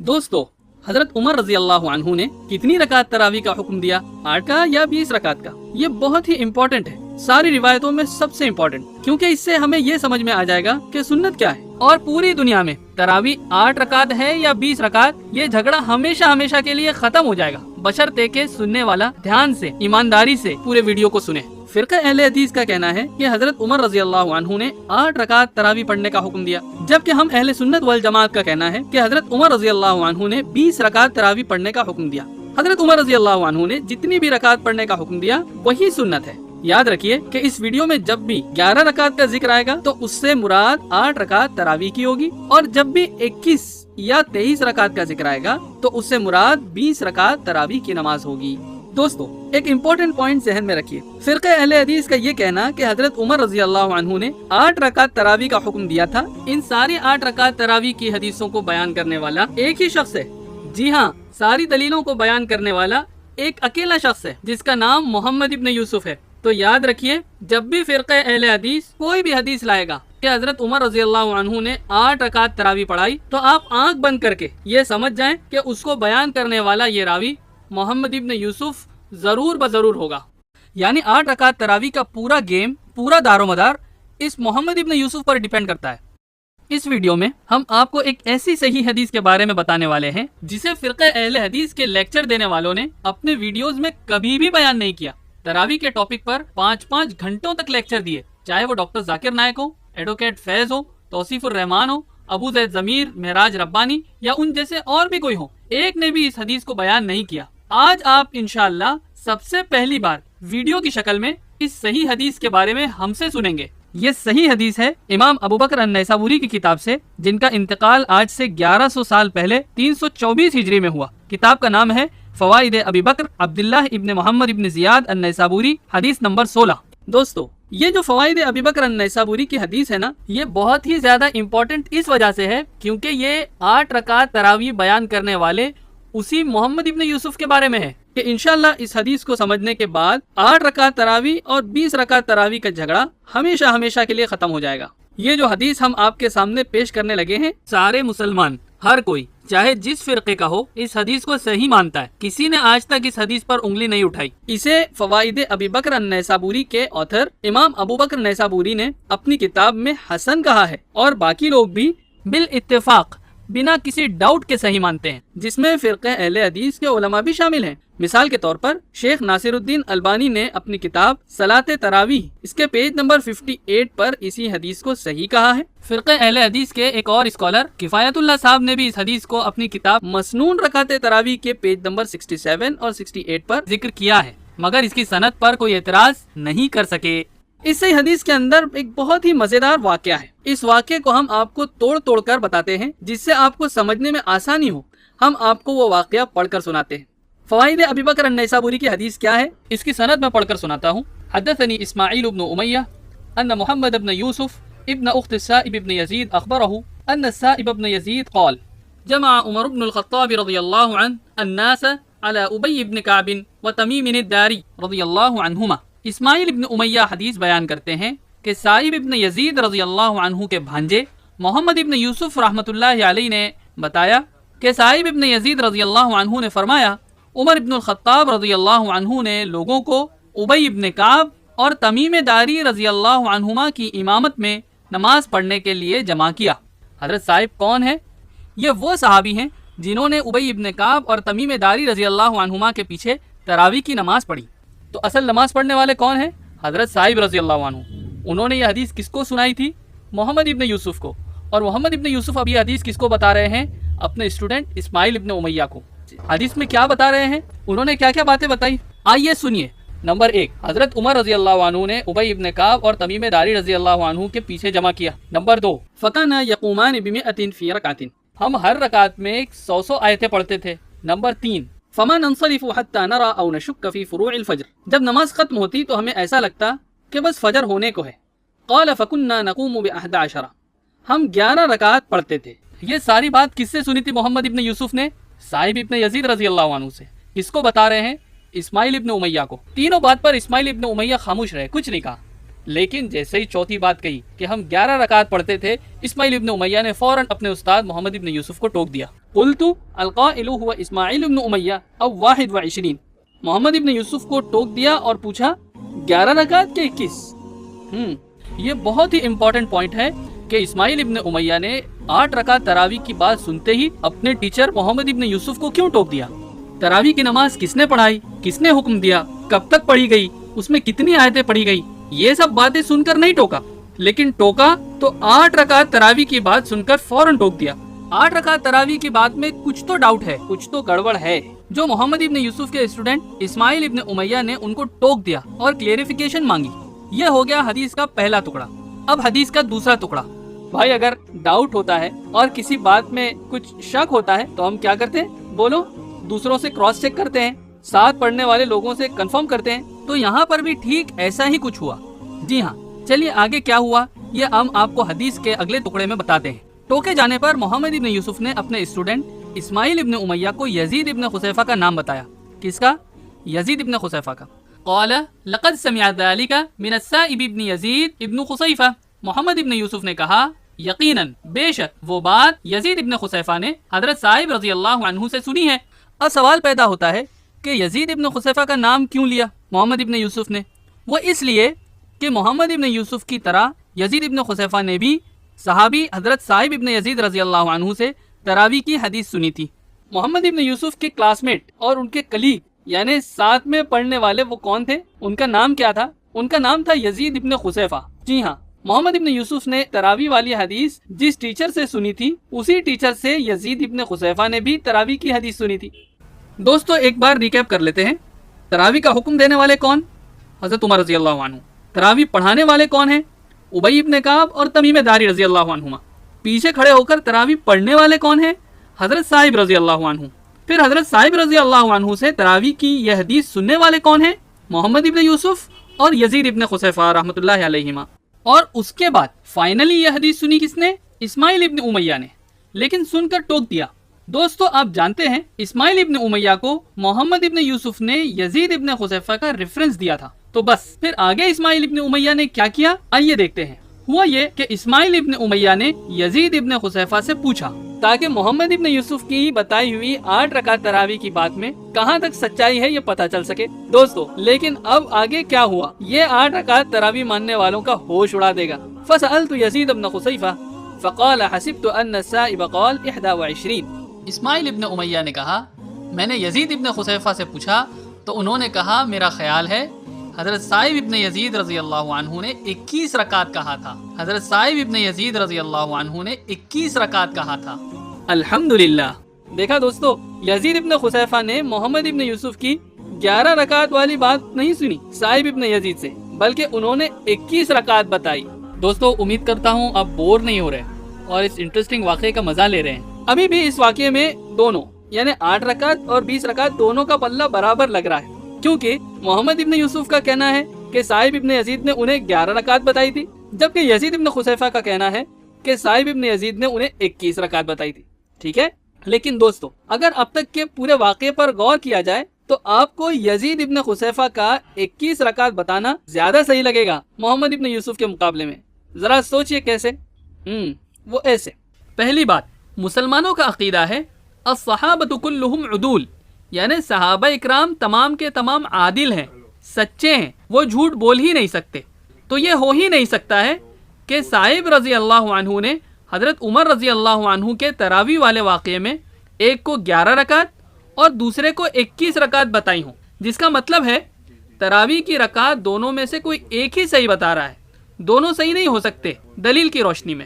दोस्तों, हजरत उमर रजी अल्लाह अन्हु ने कितनी रकात तरावी का हुक्म दिया, 8 का या 20 रकात का? ये बहुत ही इम्पोर्टेंट है, सारी रिवायतों में सबसे इम्पोर्टेंट, क्योंकि इससे हमें ये समझ में आ जाएगा कि सुन्नत क्या है। और पूरी दुनिया में तरावी 8 रकात है या 20 रकात, ये झगड़ा हमेशा हमेशा के लिए खत्म हो जाएगा, बशर्ते के सुनने वाला ध्यान से, ईमानदारी से पूरे वीडियो को सुने। फिरका अहले हदीस का कहना है कि हजरत उमर रजी अल्लाह अन्हु ने 8 रकात तरावी पढ़ने का हुक्म दिया, जबकि हम अहले सुन्नत वल जमात का कहना है कि हजरत उमर रजी अल्लाह अन्हु ने 20 रकात तरावी पढ़ने का हुक्म दिया। हजरत उमर रजी अल्लाह अन्हु ने जितनी भी रकात पढ़ने का हुक्म दिया वही सुन्नत है। याद रखिए कि इस वीडियो में जब भी 11 रकात का जिक्र आएगा तो उससे मुराद 8 रकात तरावी की होगी, और जब भी 21 या 23 रकात का जिक्र आएगा तो उससे मुराद 20 रकात तरावी की नमाज होगी। दोस्तों, एक इम्पोर्टेंट पॉइंट ज़हन में रखिए, फिरका अहले हदीस का ये कहना कि हजरत उमर रजी अल्लाह अन्हु ने 8 रकात तरावी का हुक्म दिया था, इन सारी 8 रकात तरावी की हदीसों को बयान करने वाला एक ही शख्स है। जी हाँ, सारी दलीलों को बयान करने वाला एक अकेला शख्स है, जिसका नाम मोहम्मद इब्न यूसुफ है। तो याद रखिए, जब भी फिरका अहले हदीस कोई भी हदीस लाएगा कि हजरत उमर रजी अल्लाह अन्हु ने 8 रकात तरावी पढ़ाई, तो आप आंख बंद करके ये समझ जाएं कि उसको बयान करने वाला ये रावी मोहम्मद इब्न यूसुफ जरूर बजरूर होगा। यानी 8 रकात तरावी का पूरा गेम, पूरा दारोमदार इस मोहम्मद इब्न यूसुफ पर डिपेंड करता है। इस वीडियो में हम आपको एक ऐसी सही हदीस के बारे में बताने वाले हैं जिसे फिरका अहले हदीस के लेक्चर देने वालों ने अपने वीडियोस में कभी भी बयान नहीं किया। तरावी के टॉपिक पर 5-5 घंटों तक लेक्चर दिए, चाहे वो डॉक्टर जाकिर नायक हो, एडवोकेट फैज हो, तौसीफुर रहमान हो, अबू जैद जमीर, महराज रब्बानी या उन जैसे और भी कोई हो, एक ने भी इस हदीस को बयान नहीं किया। आज आप इंशाअल्लाह सबसे पहली बार वीडियो की शक्ल में इस सही हदीस के बारे में हमसे सुनेंगे। ये सही हदीस है इमाम अबू बकर अन-नैसाबुरी की किताब से, जिनका इंतकाल आज से 1100 साल पहले 324 हिजरी में हुआ। किताब का नाम है फवाइद अबी बकर अब्दुल्लाह इब्न मोहम्मद इब्न जियाद अन-नैसाबुरी, हदीस नंबर 16। दोस्तों, ये जो फवाइद अबी बकर अन-नैसाबुरी की हदीस है ना, ये बहुत ही ज्यादा इम्पोर्टेंट इस वजह से है क्योंकि ये 8 रकात तरावी बयान करने वाले उसी मोहम्मद इब्न यूसुफ के बारे में है कि इंशाअल्लाह इस हदीस को समझने के बाद 8 रकात तरावी और 20 रकात तरावी का झगड़ा हमेशा हमेशा के लिए खत्म हो जाएगा। ये जो हदीस हम आपके सामने पेश करने लगे हैं, सारे मुसलमान, हर कोई चाहे जिस फिरके का हो, इस हदीस को सही मानता है। किसी ने आज तक इस हदीस पर उंगली नहीं उठाई। इसे फवाइद अबी बकर अन-नैसाबुरी के ऑथर इमाम अबू बकर नैसाबुरी ने अपनी किताब में हसन कहा है, और बाकी लोग भी बिल इत्तेफाक बिना किसी डाउट के सही मानते हैं, जिसमें फिरका अहले हदीस के उलमा भी शामिल हैं। मिसाल के तौर पर शेख नासिरुद्दीन अलबानी ने अपनी किताब सलाते तरावी, इसके पेज नंबर 58 पर इसी हदीस को सही कहा है। फिरका अहले हदीस के एक और स्कॉलर किफायतुल्लाह साहब ने भी इस हदीस को अपनी किताब मसनून रकाते तरावी के पेज नंबर 67 और 68 पर जिक्र किया है, मगर इसकी सनद पर कोई एतराज नहीं कर सके। इस सही हदीस के अंदर एक बहुत ही मजेदार वाकया है। इस वाकये को हम आपको तोड़ तोड़ कर बताते हैं, जिससे आपको समझने में आसानी हो। हम आपको वो वाकया पढ़कर सुनाते हैं। फवाइद अबी बकर अन-नैसाबुरी की हदीस क्या है, इसकी सनद में पढ़कर सुनाता हूँ। हदथनी इस्माइल इब्न उमय्या अन्न मुहम्मद इब्न यूसुफ इब्न उख्त साइब इब्न यजीद अखबरहु अन्न साइब इब्न यजीद क़ाल जमा उमर इब्न अल-ख़त्ताब रज़ियल्लाहु अन्हु अन्नास अला उबय इब्न कअब व तमीम अद-दारी रज़ियल्लाहु अन्हुमा। इस्माइल इब्न उमय्या हदीस बयान करते हैं कि साइब इब्न यजीद रज़ियल्लाहु अन्हु के भांजे मोहम्मद इब्न यूसुफ रहमतुल्लाहि अलैहि ने बताया कि साइब इब्न यजीद रज़ियल्लाहु अन्हु ने फरमाया, उमर इब्न अल-ख़त्ताब रज़ियल्लाहु अन्हु ने लोगों को उबय इब्न कअब और तमीम दारी रज़ियल्लाहु अन्हुमा की इमामत में नमाज पढ़ने के लिए जमा किया। हज़रत साहिब कौन है? ये वो सहाबी हैं जिन्होंने उबय इब्न कअब और तमीम दारी रज़ियल्लाहु अन्हुमा के पीछे तरावी की नमाज पढ़ी। तो असल नमाज पढ़ने वाले कौन है? हज़रत साहिब रज़ियल्लाहु अन्हु। उन्होंने ये हदीस किसको सुनाई थी? मोहम्मद इब्न यूसुफ को। और मोहम्मद इब्न यूसुफ अब ये हदीस किसको बता रहे हैं? अपने स्टूडेंट इस्माइल इब्न उमय्या को। हदीस में क्या बता रहे हैं, उन्होंने क्या क्या बातें बताई, आइए सुनिए। नंबर 1, हजरत उमर रज़ियल्लाहु अन्हु ने उबय इब्न कअब और तमीम दारी रज़ियल्लाहु अन्हु के पीछे जमा किया। नंबर 2, फ़काना यक़ूमान बिमिअतिन फ़ी रकातिन, हम हर रकात में 100 आयतें पढ़ते थे। नंबर 3, फ़मा नंसरिफ़ु हत्ता नरा औ नशुक्क फ़ी फ़ुरूइल फ़ज्र, जब नमाज खत्म होती तो हमें ऐसा लगता कि बस फजर होने को है। क़ाल फ़कुन्ना नक़ूमु बिअहदा अशरा, हम 11 रकात पढ़ते थे। ये सारी बात किससे सुनी थी मोहम्मद इब्न यूसुफ ने? साहिब इब्न यजीद रज़ियल्लाहु अन्हु से। किसको बता रहे हैं? इस्माइल इब्न उमय्या को। तीनों बात पर इस्माइल इब्न उमय्या खामोश रहे, कुछ नहीं कहा। لیکن جیسے ہی چوتھی بات کہی کہ ہم 11 رکعت پڑھتے تھے، اسماعیل ابن امیہ نے فوراً اپنے استاد محمد ابن یوسف کو ٹوک دیا۔ قلت القائل هو اسماعیل ابن امیہ او 21۔ محمد ابن یوسف کو ٹوک دیا اور پوچھا 11 رکعت کے 21؟ یہ بہت ہی امپورٹنٹ پوائنٹ ہے کہ اسماعیل ابن امیہ نے 8 رکعت تراویح کی بات سنتے ہی اپنے ٹیچر محمد ابن یوسف کو کیوں ٹوک دیا؟ تراویح کی نماز کس نے پڑھائی، کس نے حکم دیا، کب تک پڑھی گئی، اس میں کتنی آیتیں پڑھی گئی، یہ سب باتیں سن کر نہیں ٹوکا، لیکن ٹوکا تو 8 رکعت تراویح کی بات سن کر فوراً ٹوک دیا۔ 8 رکعت تراویح کی بات میں کچھ تو ڈاؤٹ ہے، کچھ تو گڑبڑ ہے، جو محمد ابن یوسف کے اسٹوڈنٹ اسماعیل ابن امیہ نے ان کو ٹوک دیا اور کلیریفیکیشن مانگی۔ یہ ہو گیا حدیث کا پہلا ٹکڑا۔ اب حدیث کا دوسرا ٹکڑا۔ بھائی اگر ڈاؤٹ ہوتا ہے اور کسی بات میں کچھ شک ہوتا ہے تو ہم کیا کرتے ہیں؟ بولو، دوسروں سے کراس چیک کرتے ہیں، ساتھ پڑھنے والے لوگوں سے کنفرم کرتے ہیں۔ تو یہاں پر بھی ٹھیک ایسا ہی کچھ ہوا۔ جی ہاں، چلیے آگے کیا ہوا یہ ہم آپ کو حدیث کے اگلے ٹکڑے میں بتاتے ہیں۔ ٹوکے جانے پر محمد ابن یوسف نے اپنے اسٹوڈنٹ اسماعیل ابن امیہ کو یزید ابن خصیفہ کا نام بتایا۔ کس کا؟ یزید ابن خصیفہ کا۔ قال لقد سمع ذلك من السائب ابن یزید ابن خصیفہ۔ محمد ابن یوسف نے کہا یقیناً بے شک وہ بات یزید ابن خصیفہ نے حضرت صاحب رضی اللہ عنہ سے سنی ہے۔ اب سوال پیدا ہوتا ہے کہ یزید ابن خصیفہ کا نام کیوں لیا محمد ابن یوسف نے؟ وہ اس لیے کہ محمد ابن یوسف کی طرح یزید ابن خصیفہ نے بھی صحابی حضرت صاحب ابن یزید رضی اللہ عنہ سے تراویح کی حدیث سنی تھی۔ محمد ابن یوسف کے کلاس میٹ اور ان کے کلیگ یعنی ساتھ میں پڑھنے والے وہ کون تھے؟ ان کا نام کیا تھا؟ ان کا نام تھا یزید ابن خصیفہ۔ جی ہاں، محمد ابن یوسف نے تراویح والی حدیث جس ٹیچر سے سنی تھی اسی ٹیچر سے یزید ابن خصیفہ نے بھی تراویح کی حدیث سنی تھی۔ دوستو ایک بار ریکیپ کر لیتے ہیں۔ تراویح کا حکم دینے والے کون؟ حضرت عمر رضی اللہ عنہ۔ تراویح پڑھانے والے کون ہیں؟ ابی ابن کعب اور تمیم داری رضی اللہ عنہما۔ پیچھے کھڑے ہو کر تراویح پڑھنے والے کون ہیں؟ حضرت صاحب رضی اللہ عنہ۔ پھر حضرت صاحب رضی اللہ عنہ سے تراویح کی یہ حدیث سننے والے کون ہیں؟ محمد ابن یوسف اور یزید ابن خصیفہ رحمۃ اللہ علیہما۔ اور اس کے بعد فائنلی یہ حدیث سنی کس نے؟ اسماعیل ابن امیہ نے، لیکن سن کر ٹوک دیا۔ دوستو آپ جانتے ہیں اسماعیل ابن امیہ کو محمد ابن یوسف نے یزید ابن خصیفہ کا ریفرنس دیا تھا۔ تو بس پھر آگے اسماعیل ابن امیہ نے کیا کیا آئیے دیکھتے ہیں۔ ہوا یہ کہ اسماعیل ابن امیہ نے یزید ابن خصیفہ سے پوچھا تاکہ محمد ابن یوسف کی بتائی ہوئی 8 رکعت تراویح کی بات میں کہاں تک سچائی ہے یہ پتہ چل سکے۔ دوستو لیکن اب آگے کیا ہوا یہ 8 رکعت تراویح ماننے والوں کا ہوش اڑا دے گا۔ فسألت یزید ابن خصیفہ فقال حسبت ان السائب قال 21۔ اسماعیل ابن امیہ نے کہا میں نے یزید ابن خصیفہ سے پوچھا تو انہوں نے کہا میرا خیال ہے حضرت صاحب ابن یزید رضی اللہ عنہ نے 21 رکعت کہا تھا۔ حضرت صاحب ابن یزید رضی اللہ عنہ نے 21 رکعت کہا تھا۔ الحمدللہ، دیکھا دوستو یزید ابن خصیفہ نے محمد ابن یوسف کی 11 رکعت والی بات نہیں سنی صاحب ابن یزید سے، بلکہ انہوں نے 21 رکعت بتائی۔ دوستو امید کرتا ہوں آپ بور نہیں ہو رہے اور اس انٹرسٹنگ واقعے کا مزہ لے رہے ہیں۔ ابھی بھی اس واقعے میں دونوں یعنی 8 رکعت اور 20 رکعت دونوں کا پلہ برابر لگ رہا ہے، کیونکہ محمد ابن یوسف کا کہنا ہے کہ صاحب ابن یزید نے انہیں 11 رکعت بتائی تھی، جبکہ یزید ابن خصیفہ کا کہنا ہے کہ صاحب ابن یزید نے انہیں 21 رکعت بتائی تھی۔ ٹھیک ہے، لیکن دوستو اگر اب تک کے پورے واقعے پر غور کیا جائے تو آپ کو یزید ابن خصیفہ کا 21 رکعت بتانا زیادہ صحیح لگے گا محمد ابن یوسف کے مقابلے میں۔ ذرا سوچئے کیسے؟ وہ ایسے۔ پہلی بات، مسلمانوں کا عقیدہ ہے الصحابۃ کلہم عدول، یعنی صحابہ اکرام تمام کے تمام عادل ہیں، سچے ہیں، وہ جھوٹ بول ہی نہیں سکتے۔ تو یہ ہو ہی نہیں سکتا ہے کہ صاحب رضی اللہ عنہ نے حضرت عمر رضی اللہ عنہ کے تراویح والے واقعے میں ایک کو 11 رکعت اور دوسرے کو 21 رکعت بتائی ہوں، جس کا مطلب ہے تراویح کی رکعت دونوں میں سے کوئی ایک ہی صحیح بتا رہا ہے۔ دونوں صحیح نہیں ہو سکتے دلیل کی روشنی میں۔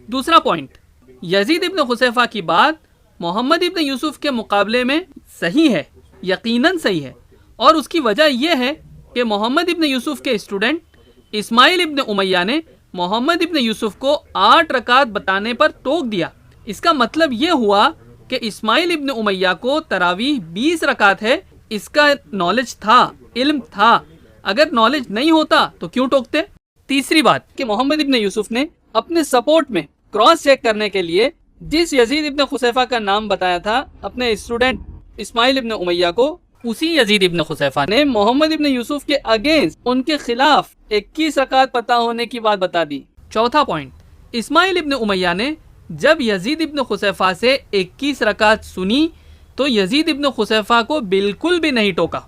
دوسرا پوائنٹ، یزید ابن خصیفہ کی بات محمد ابن یوسف کے مقابلے میں صحیح ہے، یقیناً صحیح ہے، اور اس کی وجہ یہ ہے کہ محمد ابن یوسف کے اسٹوڈنٹ اسماعیل ابن امیہ نے محمد ابن یوسف کو 8 رکعت بتانے پر ٹوک دیا۔ اس کا مطلب یہ ہوا کہ اسماعیل ابن امیہ کو تراویح 20 رکعت ہے، اس کا نالج تھا، علم تھا۔ اگر نالج نہیں ہوتا تو کیوں ٹوکتے؟ تیسری بات کہ محمد ابن یوسف نے اپنے سپورٹ میں کراس چیک کرنے کے لیے جس یزید ابن خصیفہ کا نام بتایا تھا اپنے اسٹوڈنٹ اسماعیل ابن امیہ کو، उसी यजीद इब्न खुसैफा ने मोहम्मद इब्न यूसुफ के अगेंस्ट उनके खिलाफ 21 रकात पता होने की बात बता दी। चौथा पॉइंट, इस्माइल इब्न उमैया ने जब यजीद इब्न खुसैफा से 21 रकात सुनी तो यजीद इब्न खुसैफा को बिल्कुल भी नहीं टोका,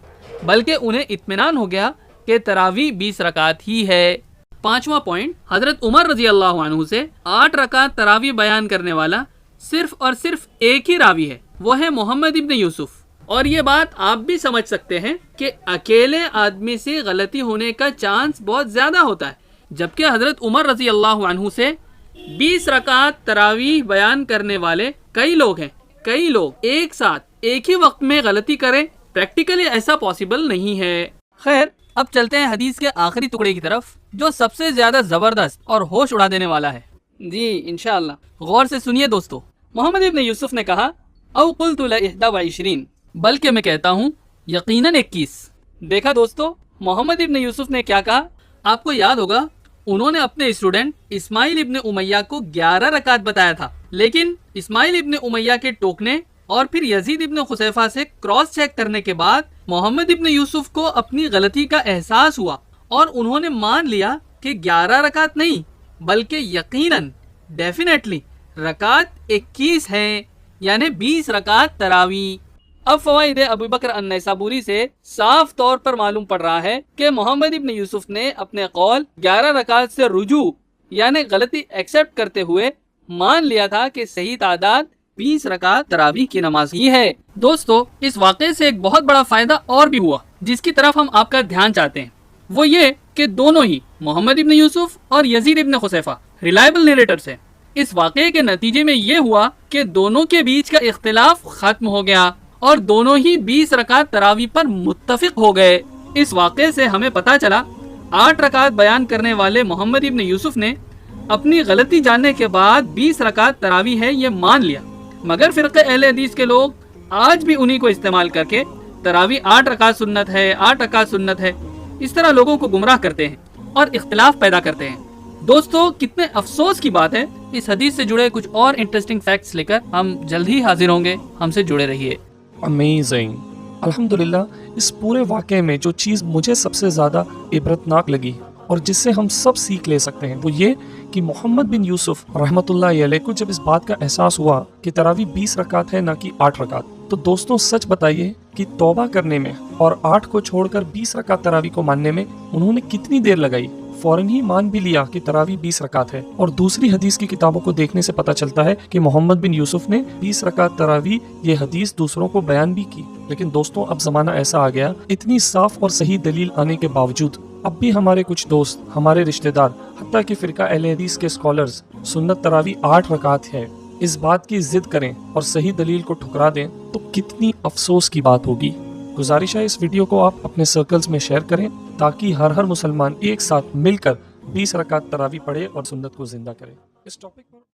बल्कि उन्हें इत्मीनान हो गया कि तरावी 20 रकात ही है। पांचवा पॉइंट, हजरत उमर रजी अल्लाह अन्हु से 8 रकात तरावी बयान करने वाला सिर्फ और सिर्फ एक ही रावी है, वो है मोहम्मद इब्न यूसुफ। और ये बात आप भी समझ सकते हैं कि अकेले आदमी से गलती होने का चांस बहुत ज्यादा होता है, जबकि हजरत उमर रजी अल्लाह अन्हु से 20 रकात तरावी बयान करने वाले कई लोग हैं। कई लोग एक साथ एक ही वक्त में गलती करें, प्रैक्टिकली ऐसा पॉसिबल नहीं है। खैर, अब चलते हैं हदीस के आखिरी टुकड़े की तरफ, जो सबसे ज्यादा जबरदस्त और होश उड़ा देने वाला है। जी इंशाअल्लाह, गौर से सुनिए दोस्तों। मोहम्मद इब्न यूसुफ ने कहा, औ कुल्तु ल 21, बल्कि मैं कहता हूँ यकीनन 21। देखा दोस्तों, मोहम्मद इब्न यूसुफ ने क्या कहा? आपको याद होगा, उन्होंने अपने स्टूडेंट इस्माइल इब्न उमैया को 11 रकात बताया था, लेकिन इस्माइल इब्न उमैया के टोकने और फिर यजीद इब्न खुसैफा से क्रॉस चेक करने के बाद मोहम्मद इब्न यूसुफ को अपनी गलती का एहसास हुआ और उन्होंने मान लिया कि 11 रकात नहीं बल्कि यकीनन डेफिनेटली रकात 21 हैं, यानी 20 रकात तरावी। अब फवाइद अबू बकर अन्नैसाबूरी से साफ तौर पर मालूम पड़ रहा है कि मोहम्मद इब्न यूसुफ ने अपने कौल 11 रकात से रुजू यानी गलती एक्सेप्ट करते हुए मान लिया था कि सही तादाद 20 रकात तरावी की नमाज ही है। दोस्तों, इस वाक़े से एक बहुत बड़ा फायदा और भी हुआ, जिसकी तरफ हम आपका ध्यान चाहते हैं। वो ये कि दोनों ही मोहम्मद इब्न यूसुफ और यजीद इब्न खुसैफा रिलायबल नरेटर्स हैं। इस वाक़े के नतीजे में ये हुआ कि दोनों के बीच का इख्तिलाफ खत्म हो गया और दोनों ही 20 रकात तरावी पर मुत्तफिक हो गए। इस वाक़े से हमें पता चला 8 रकात बयान करने वाले मोहम्मद इब्न यूसुफ ने अपनी गलती जानने के बाद 20 रकात तरावी है ये मान लिया, मगर फिरक़े अहले हदीस के लोग आज भी उन्हीं को इस्तेमाल करके तरावी 8 रकात सुन्नत है, 8 रकात सुन्नत है, इस तरह लोगों को गुमराह करते हैं और इख्तिलाफ पैदा करते हैं। दोस्तों, कितने अफसोस की बात है। इस हदीस से जुड़े कुछ और इंटरेस्टिंग फैक्ट्स लेकर हम जल्द ही हाजिर होंगे, हमसे जुड़े रहिए। अमेजिंग, अल्हम्दुलिल्लाह, इस पूरे वाक़े में जो चीज़ मुझे सबसे ज़्यादा इबरतनाक लगी और जिससे हम सब सीख ले सकते हैं वो ये कि मोहम्मद बिन यूसुफ रहमतुल्लाह अलैह को जब इस बात का एहसास हुआ कि तरावी 20 रकात है ना कि 8 रकात, तो दोस्तों सच बताइए कि तौबा करने में और 8 को छोड़कर 20 रकात तरावी को मानने में उन्होंने कितनी देर लगाई। फौरन ही मान भी लिया कि तरावी 20 रकात है। और दूसरी हदीस की किताबों को देखने से पता चलता है कि मोहम्मद बिन यूसुफ ने 20 रकात तरावी ये हदीस दूसरों को बयान भी की। लेकिन दोस्तों, अब जमाना ऐसा आ गया, इतनी साफ और सही दलील आने के बावजूद अब भी हमारे कुछ दोस्त, हमारे रिश्तेदार, हत्ता कि फिरका अहले हदीस के स्कॉलर्स सुन्नत तरावी 8 रकात है इस बात की जिद करें और सही दलील को ठुकरा दें, तो कितनी अफसोस की बात होगी। गुजारिश है इस वीडियो को आप अपने सर्कल्स में शेयर करें ताकि हर मुसलमान एक साथ मिलकर 20 रकात तरावी पढ़े और सुन्नत को जिंदा करे। इस टॉपिक पर